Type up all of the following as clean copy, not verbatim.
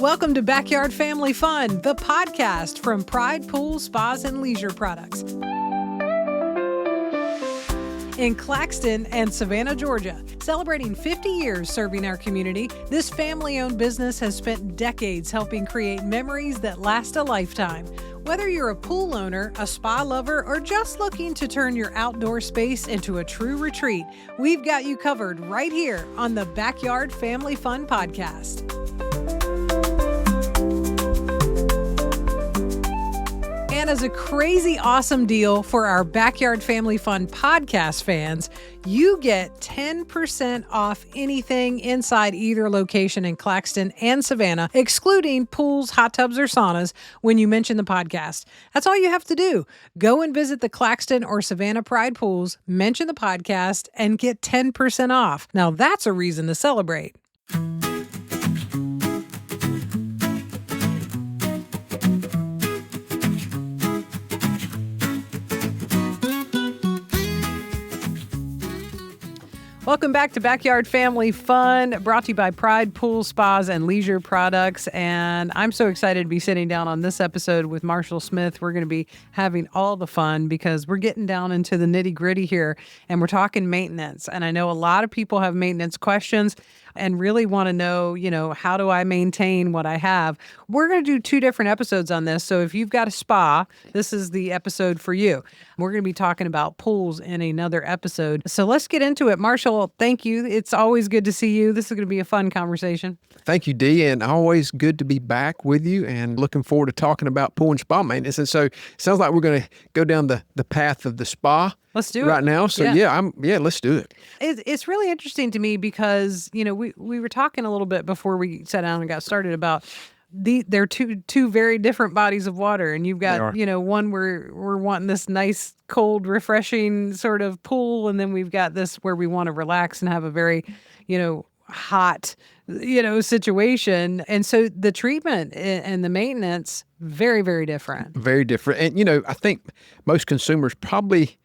Welcome to Backyard Family Fun, the podcast from Pride Pools, Spas, and Leisure Products. In Claxton and Savannah, Georgia, celebrating 50 years serving our community, this family-owned business has spent decades helping create memories that last a lifetime. Whether you're a pool owner, a spa lover, or just looking to turn your outdoor space into a true retreat, we've got you covered right here on the Backyard Family Fun podcast. And as a crazy awesome deal for our Backyard Family Fun podcast fans, you get 10% off anything inside either location in Claxton and Savannah, excluding pools, hot tubs, or saunas when you mention the podcast. That's all you have to do. Go and visit the Claxton or Savannah Pride Pools, mention the podcast, and get 10% off. Now that's a reason to celebrate. Welcome back to Backyard Family Fun, brought to you by Pride Pools, Spas, and Leisure Products. And I'm so excited to be sitting down on this episode with Marshall Smith. We're going to be having all the fun because we're getting down into the nitty gritty here and we're talking maintenance. And I know a lot of people have maintenance questions and really want to know, how do I maintain what I have? We're going to do 2 different episodes on this. So if you've got a spa, this is the episode for you. We're going to be talking about pools in another episode. So let's get into it. Marshall, thank you. It's always good to see you. This is going to be a fun conversation. Thank you, Dee, and always good to be back with you and looking forward to talking about pool and spa maintenance. And so it sounds like we're going to go down the path of the spa. Let's do it right now. So let's do it. It's really interesting to me because, we were talking a little bit before we sat down and got started about they're two very different bodies of water. And you've got, one where we're wanting this nice, cold, refreshing sort of pool. And then we've got this where we want to relax and have a very, hot, situation. And so the treatment and the maintenance, very, very different. Very different. And, I think most consumers probably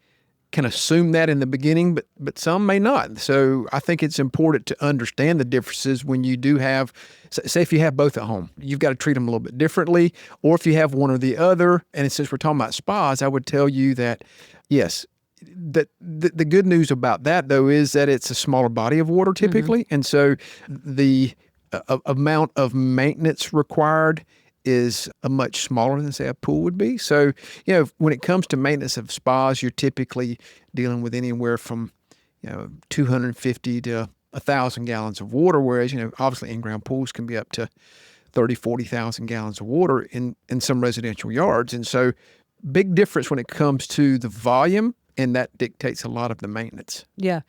can assume that in the beginning, but some may not. So I think it's important to understand the differences when you do have, say if you have both at home, you've got to treat them a little bit differently. Or if you have one or the other, and since we're talking about spas, I would tell you that, yes, the good news about that, though, is that it's a smaller body of water typically. Mm-hmm. And so the amount of maintenance required is a much smaller than, say, a pool would be. So, when it comes to maintenance of spas, you're typically dealing with anywhere from, 250 to 1,000 gallons of water, whereas, obviously in-ground pools can be up to 30, 40,000 gallons of water in some residential yards. And so big difference when it comes to the volume, and that dictates a lot of the maintenance. Yeah.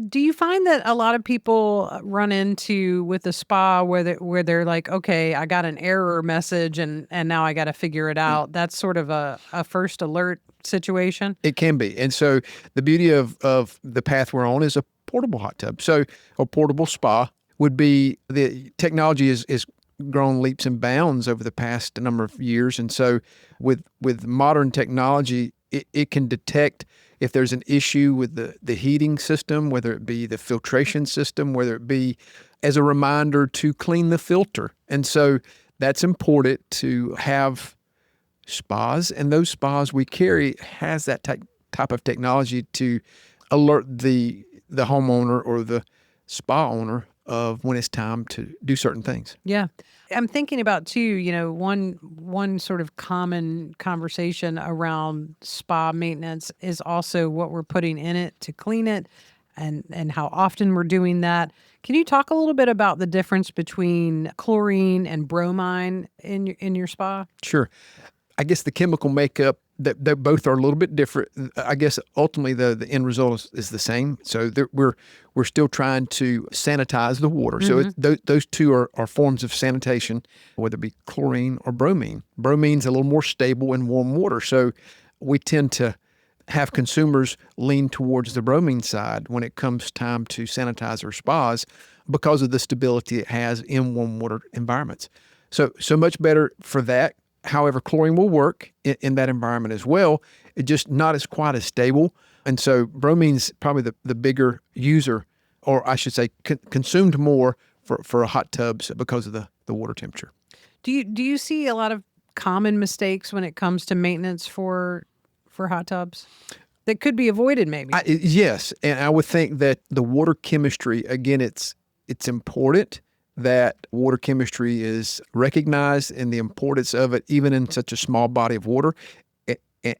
Do you find that a lot of people run into with the spa where they're like, okay, I got an error message and now I got to figure it out? That's sort of a first alert situation? It can be. And so the beauty of the path we're on is a portable hot tub. So a portable spa would be, the technology is grown leaps and bounds over the past number of years. And so with modern technology, it can detect if there's an issue with the heating system, whether it be the filtration system, whether it be as a reminder to clean the filter. And so that's important to have spas, and those spas we carry has that type of technology to alert the homeowner or the spa owner of when it's time to do certain things. Yeah. I'm thinking about too, one sort of common conversation around spa maintenance is also what we're putting in it to clean it and how often we're doing that. Can you talk a little bit about the difference between chlorine and bromine in your spa? Sure. I guess the chemical makeup, that they both are a little bit different. I guess ultimately the end result is the same. So we're still trying to sanitize the water. Mm-hmm. So those two are forms of sanitation, whether it be chlorine or bromine. Bromine's a little more stable in warm water. So we tend to have consumers lean towards the bromine side when it comes time to sanitize our spas because of the stability it has in warm water environments. So much better for that. However, chlorine will work in that environment as well. It's just not quite as stable. And so bromine's probably the bigger user, or I should say consumed more for hot tubs because of the water temperature. Do you see a lot of common mistakes when it comes to maintenance for hot tubs that could be avoided maybe? Yes, and I would think that the water chemistry, again, it's important that water chemistry is recognized and the importance of it, even in such a small body of water.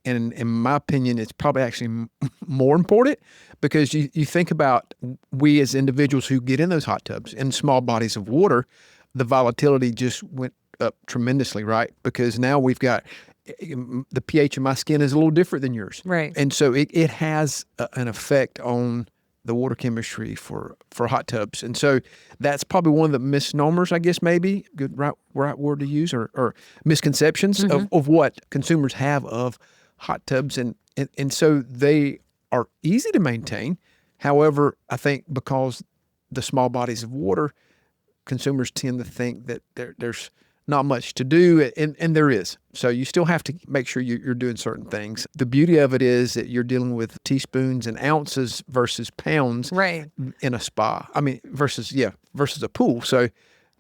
And in my opinion, it's probably actually more important because you think about we as individuals who get in those hot tubs in small bodies of water, the volatility just went up tremendously, right? Because now we've got the pH of my skin is a little different than yours. Right. And so it has an effect on the water chemistry for hot tubs. And so that's probably one of the misnomers, I guess, maybe, good right word to use, or misconceptions of what consumers have of hot tubs. And so they are easy to maintain. However, I think because the small bodies of water, consumers tend to think that there's not much to do, and there is. So you still have to make sure you're doing certain things. The beauty of it is that you're dealing with teaspoons and ounces versus pounds Right. in a spa. I mean, versus a pool. So,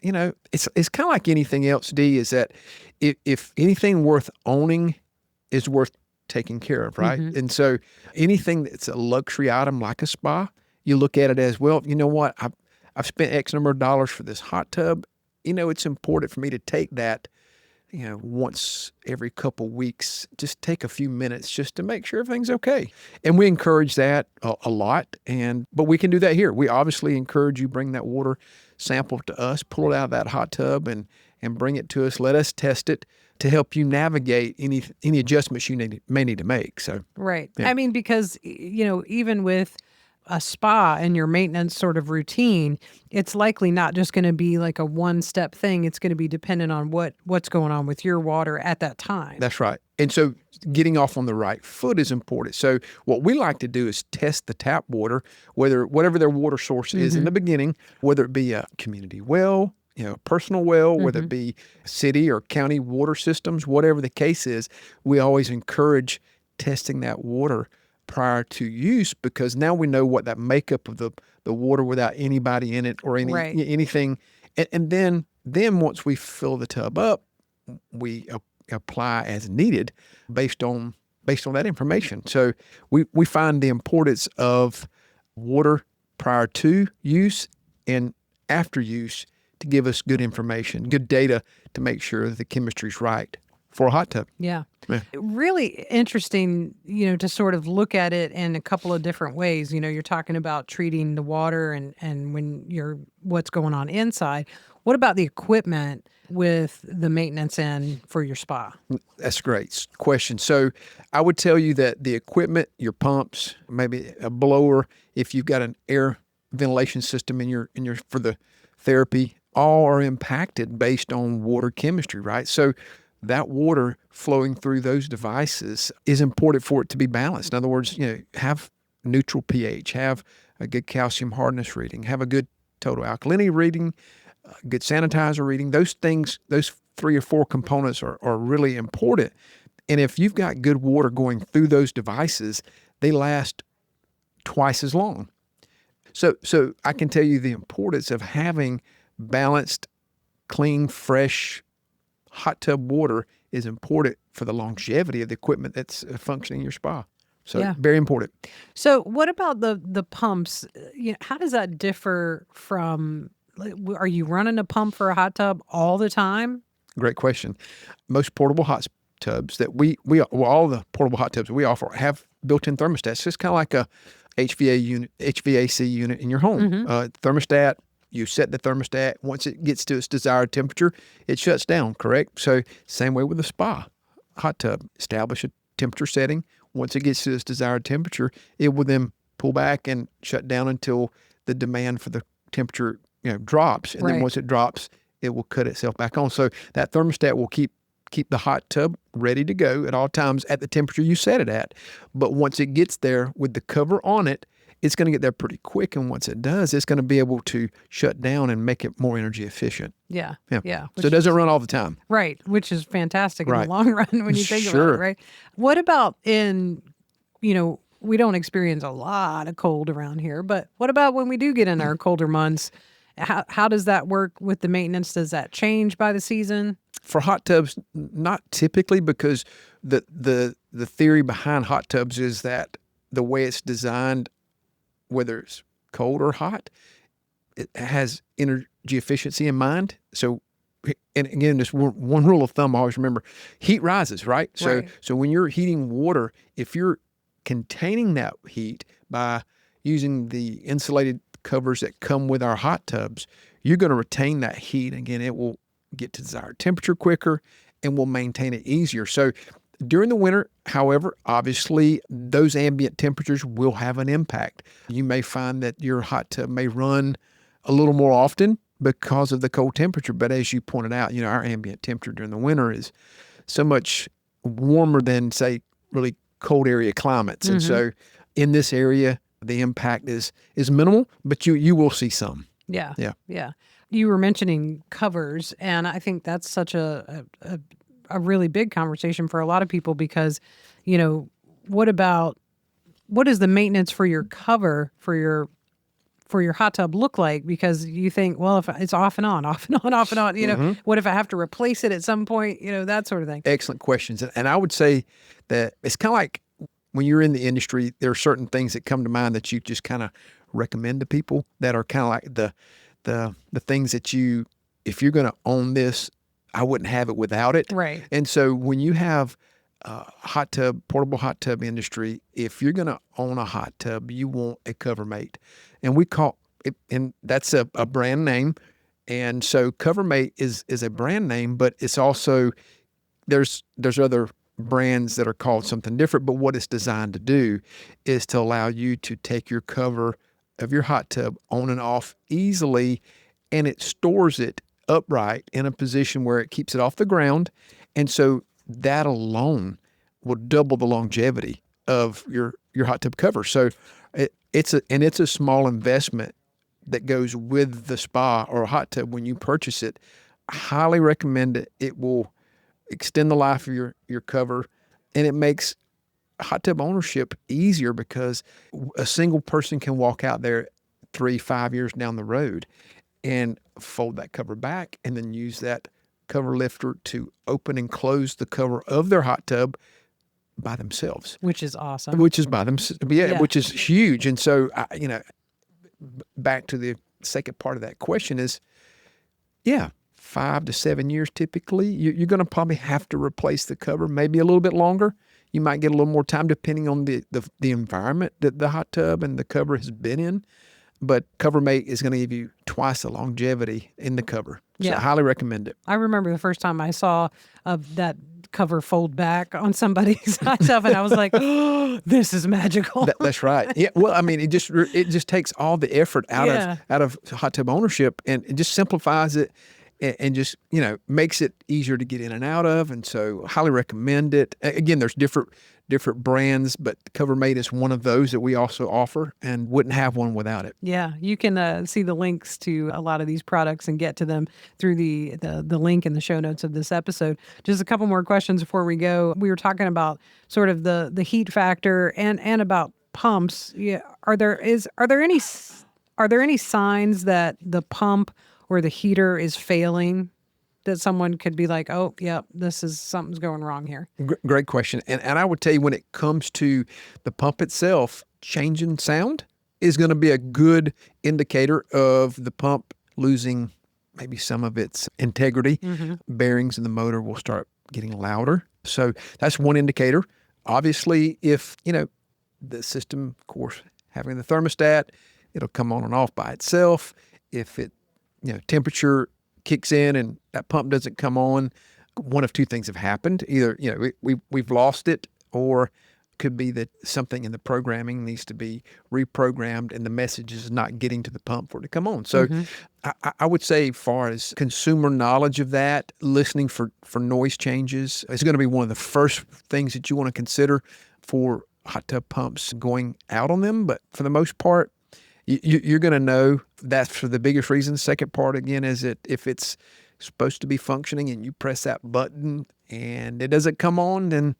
it's kind of like anything else, D, is that if anything worth owning is worth taking care of, right? And so anything that's a luxury item like a spa, you look at it as, well, you know what? I've spent X number of dollars for this hot tub. It's important for me to take that, once every couple weeks, just take a few minutes just to make sure everything's okay. And we encourage that a lot. But we can do that here. We obviously encourage you bring that water sample to us, pull it out of that hot tub and bring it to us. Let us test it to help you navigate any adjustments you may need to make. So, Right. Yeah. I mean, because, even with a spa and your maintenance sort of routine, it's likely not just going to be like a one-step thing. It's going to be dependent on what's going on with your water at that time. That's right. And so getting off on the right foot is important. So what we like to do is test the tap water, whatever their water source is in the beginning, whether it be a community well, personal well, whether it be city or county water systems, whatever the case is, we always encourage testing that water prior to use, because now we know what that makeup of the water without anybody in it or anything. And then once we fill the tub up, we apply as needed based on that information. So we find the importance of water prior to use and after use to give us good information, good data to make sure the chemistry's right for a hot tub. Yeah. Yeah. Really interesting, to sort of look at it in a couple of different ways. You're talking about treating the water and when what's going on inside. What about the equipment with the maintenance end for your spa? That's a great question. So I would tell you that the equipment, your pumps, maybe a blower, if you've got an air ventilation system in your for the therapy, all are impacted based on water chemistry, right? So that water flowing through those devices is important for it to be balanced. In other words, have neutral pH, have a good calcium hardness reading, have a good total alkalinity reading, a good sanitizer reading. Those things, those 3 or 4 components are really important. And if you've got good water going through those devices, they last twice as long. So I can tell you the importance of having balanced, clean, fresh, hot tub water is important for the longevity of the equipment that's functioning in your spa. So Yeah. very important. So what about the pumps? How does that differ from, are you running a pump for a hot tub all the time? Great question. Most portable hot tubs that all the portable hot tubs that we offer have built-in thermostats. It's kind of like a HVAC unit in your home. Thermostat. You set the thermostat. Once it gets to its desired temperature, it shuts down, correct? So same way with a spa hot tub. Establish a temperature setting. Once it gets to its desired temperature, it will then pull back and shut down until the demand for the temperature drops. And Right. then once it drops, it will cut itself back on. So that thermostat will keep the hot tub ready to go at all times at the temperature you set it at. But once it gets there with the cover on it, it's going to get there pretty quick. And once it does, it's going to be able to shut down and make it more energy efficient. Yeah. Yeah. So it doesn't run all the time. Right, which is fantastic in Right. the long run when you think about Sure. it, right? What about we don't experience a lot of cold around here, but what about when we do get in our colder months? How does that work with the maintenance? Does that change by the season? For hot tubs, not typically, because the theory behind hot tubs is that the way it's designed, whether it's cold or hot, it has energy efficiency in mind. So, and again, just one rule of thumb I always remember: heat rises, right? Right. So when you're heating water, if you're containing that heat by using the insulated covers that come with our hot tubs, you're going to retain that heat. Again, it will get to desired temperature quicker and will maintain it easier. So during the winter, however, obviously those ambient temperatures will have an impact. You may find that your hot tub may run a little more often because of the cold temperature. But as you pointed out, our ambient temperature during the winter is so much warmer than, say, really cold area climates. And so in this area, the impact is minimal, but you will see some. Yeah. Yeah. Yeah. You were mentioning covers, and I think that's such a really big conversation for a lot of people because, what is the maintenance for your cover for your hot tub look like? Because you think, well, if it's off and on, off and on, off and on, what if I have to replace it at some point, that sort of thing. Excellent questions. And I would say that it's kind of like when you're in the industry, there are certain things that come to mind that you just kind of recommend to people that are kind of like the things that if you're going to own this, I wouldn't have it without it. Right. And so when you have portable hot tub industry, if you're going to own a hot tub, you want a CoverMate. And we call it, and that's a brand name. And so CoverMate is a brand name, but it's also, there's other brands that are called something different, but what it's designed to do is to allow you to take your cover of your hot tub on and off easily, and it stores it upright in a position where it keeps it off the ground. And so that alone will double the longevity of your hot tub cover. So it's a small investment that goes with the spa or a hot tub when you purchase it. I highly recommend it. It will extend the life of your cover, and it makes hot tub ownership easier because a single person can walk out there 3-5 years down the road and fold that cover back and then use that cover lifter to open and close the cover of their hot tub by themselves. Which is awesome. Which is by themselves. Yeah, which is huge. And so, back to the second part of that question is, 5 to 7 years typically, you're going to probably have to replace the cover, maybe a little bit longer. You might get a little more time depending on the environment that the hot tub and the cover has been in. But CoverMate is going to give you twice the longevity in the cover. So I highly recommend it. I remember the first time I saw that cover fold back on somebody's hot tub, and I was like, oh, this is magical. That's right. Yeah. Well, I mean, it just takes all the effort out of hot tub ownership, and it just simplifies it and just, makes it easier to get in and out of. And so highly recommend it. Again, there's different brands, but CoverMate is one of those that we also offer and wouldn't have one without it. Yeah, you can see the links to a lot of these products and get to them through the link in the show notes of this episode. Just a couple more questions before we go. We were talking about sort of the heat factor and about pumps. Yeah, are there any signs that the pump or the heater is failing, that someone could be like, oh, yeah, something's going wrong here? Great question. And I would tell you, when it comes to the pump itself, changing sound is going to be a good indicator of the pump losing maybe some of its integrity. Bearings in the motor will start getting louder. So that's one indicator. Obviously, if, the system, of course, having the thermostat, it'll come on and off by itself. If it, temperature kicks in and that pump doesn't come on, one of two things have happened. Either, we've lost it, or could be that something in the programming needs to be reprogrammed and the message is not getting to the pump for it to come on. So I would say, as far as consumer knowledge of that, listening for noise changes is going to be one of the first things that you want to consider for hot tub pumps going out on them. But for the most part, you're going to know that's for the biggest reason. The second part, again, is that if it's supposed to be functioning and you press that button and it doesn't come on, then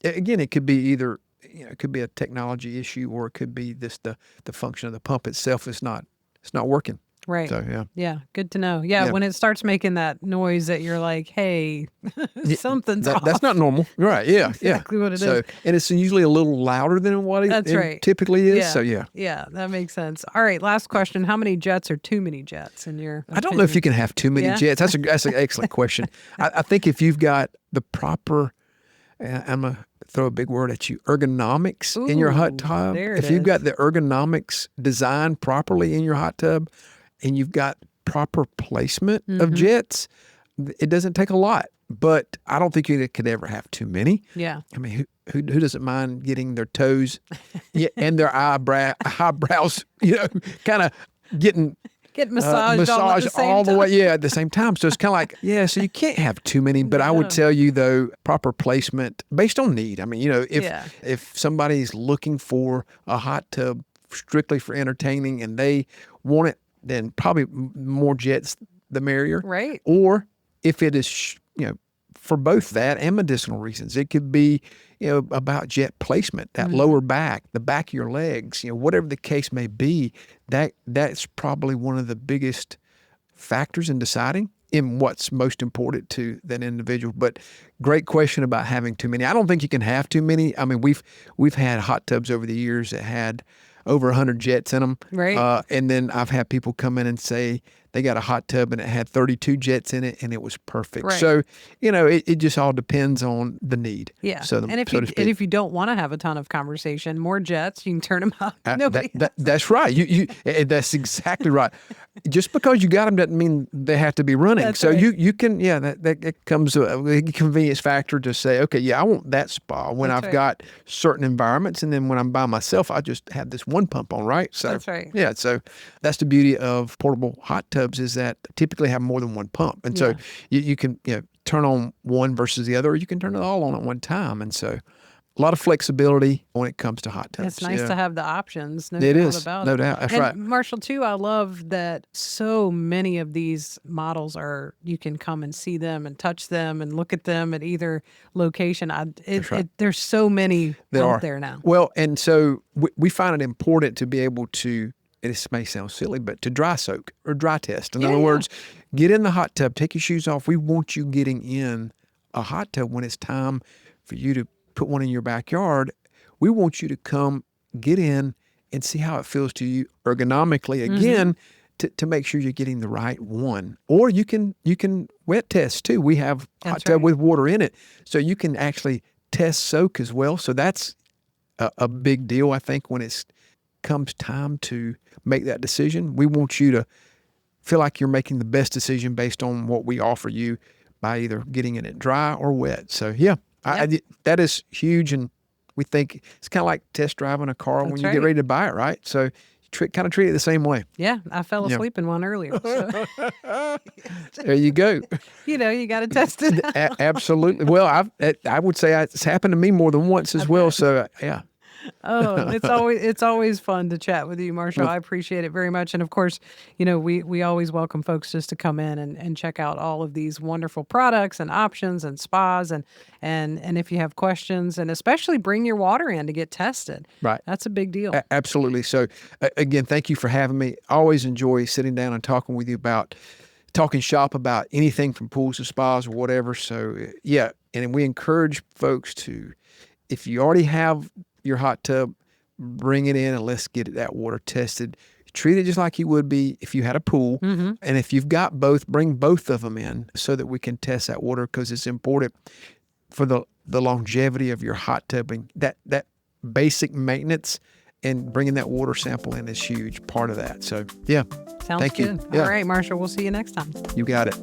again, it could be either, it could be a technology issue, or it could be the function of the pump itself is not working. Right. So, yeah. Yeah. Good to know. Yeah. Yeah. When it starts making that noise that you're like, hey, something's off. That's not normal. Right. Yeah. Exactly what it so, is. And it's usually a little louder than what That's it right. typically is. Yeah. So, yeah. Yeah. That makes sense. All right. Last question. How many jets are too many jets in your I don't know if you can have too many Yeah? jets. That's an excellent question. I think if you've got the proper, I'm going to throw a big word at you, ergonomics in your hot Ooh, tub. there it If you've is. got the ergonomics designed properly in your hot tub and you've got proper placement Mm-hmm. of jets, it doesn't take a lot. But I don't think you could ever have too many. Yeah. I mean, who doesn't mind getting their toes and their eyebrows, kind of getting Get massaged all at the same all the time. way, at the same time. So it's kind of like, so you can't have too many, but I would No. tell you though, proper placement based on need. I mean, if somebody's looking for a hot tub strictly for entertaining and they want it, then probably more jets the merrier. Right. Or if it is, for both that and medicinal reasons, it could be, about jet placement, that lower back, the back of your legs, whatever the case may be, that's probably one of the biggest factors in deciding in what's most important to that individual. But great question about having too many. I don't think you can have too many. I mean, we've had hot tubs over the years that had over 100 jets in them. Right. And then I've had people come in and say they got a hot tub and it had 32 jets in it and it was perfect. Right. So, it just all depends on the need. Yeah. So, and so to speak. if you don't want to have a ton of conversation, more jets, you can turn them up. Nobody. That's right. That's exactly right. Just because you got them doesn't mean they have to be running. That's so right. you can, that comes a convenience factor to say, okay, I want that spa when That's I've right. got certain environments. And then when I'm by myself, I just have this one pump on, right? So That's right. Yeah. So that's the beauty of portable hot tubs is that typically have more than one pump. And so you can, turn on one versus the other, or you can turn it all on at one time. And so a lot of flexibility when it comes to hot tubs. It's nice to have the options. No It doubt is. about No it. doubt. That's and right. Marshall, too, I love that so many of these models you can come and see them and touch them and look at them at either location. There's so many out there now. Well, and so we find it important to be able to, this may sound silly, but to dry soak or dry test. In other words, get in the hot tub, take your shoes off. We want you getting in a hot tub when it's time for you to put one in your backyard. We want you to come get in and see how it feels to you ergonomically again to make sure you're getting the right one. Or you can wet test too. We have hot tub with water in it. So you can actually test soak as well. So that's a big deal, I think, when it's comes time to make that decision. We want you to feel like you're making the best decision based on what we offer you by either getting in it dry or wet. So that is huge, and we think it's kind of like test driving a car when you get ready to buy it, right? So you kind of treat it the same way. Yeah, I fell asleep in one earlier. So. There you go. You got to test it. Absolutely. Well, I would say it's happened to me more than once as well. So yeah. Oh, it's always fun to chat with you, Marshall. I appreciate it very much. And of course, we always welcome folks just to come in and check out all of these wonderful products and options and spas and if you have questions, and especially bring your water in to get tested. Right. That's a big deal. Absolutely. So again, thank you for having me. I always enjoy sitting down and talking with you about talking shop about anything from pools to spas or whatever. So and we encourage folks to, if you already have your hot tub, bring it in and let's get that water tested. Treat it just like you would be if you had a pool. Mm-hmm. And if you've got both, bring both of them in so that we can test that water, because it's important for the longevity of your hot tub. And that basic maintenance and bringing that water sample in is huge part of that. So, Sounds thank good. you. All right, Marshall, we'll see you next time. You got it.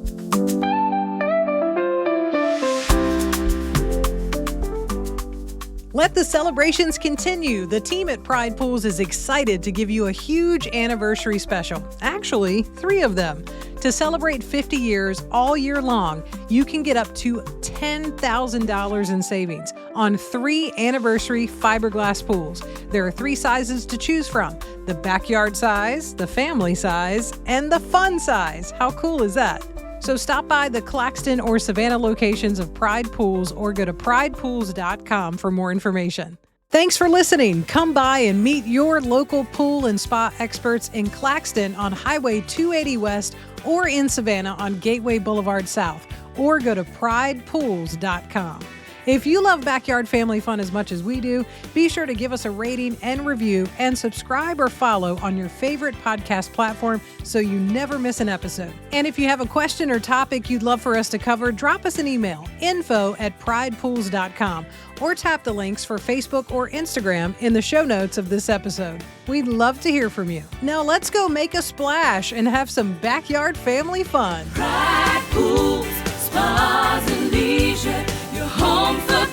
Let the celebrations continue. The team at Pride Pools is excited to give you a huge anniversary special. Actually, 3 of them. To celebrate 50 years all year long, you can get up to $10,000 in savings on 3 anniversary fiberglass pools. There are 3 sizes to choose from: the backyard size, the family size, and the fun size. How cool is that? So stop by the Claxton or Savannah locations of Pride Pools or go to pridepools.com for more information. Thanks for listening. Come by and meet your local pool and spa experts in Claxton on Highway 280 West or in Savannah on Gateway Boulevard South, or go to pridepools.com. If you love backyard family fun as much as we do, be sure to give us a rating and review and subscribe or follow on your favorite podcast platform so you never miss an episode. And if you have a question or topic you'd love for us to cover, drop us an email, info@pridepools.com, or tap the links for Facebook or Instagram in the show notes of this episode. We'd love to hear from you. Now let's go make a splash and have some backyard family fun. Pride Pools, Spas and Leisure, your home for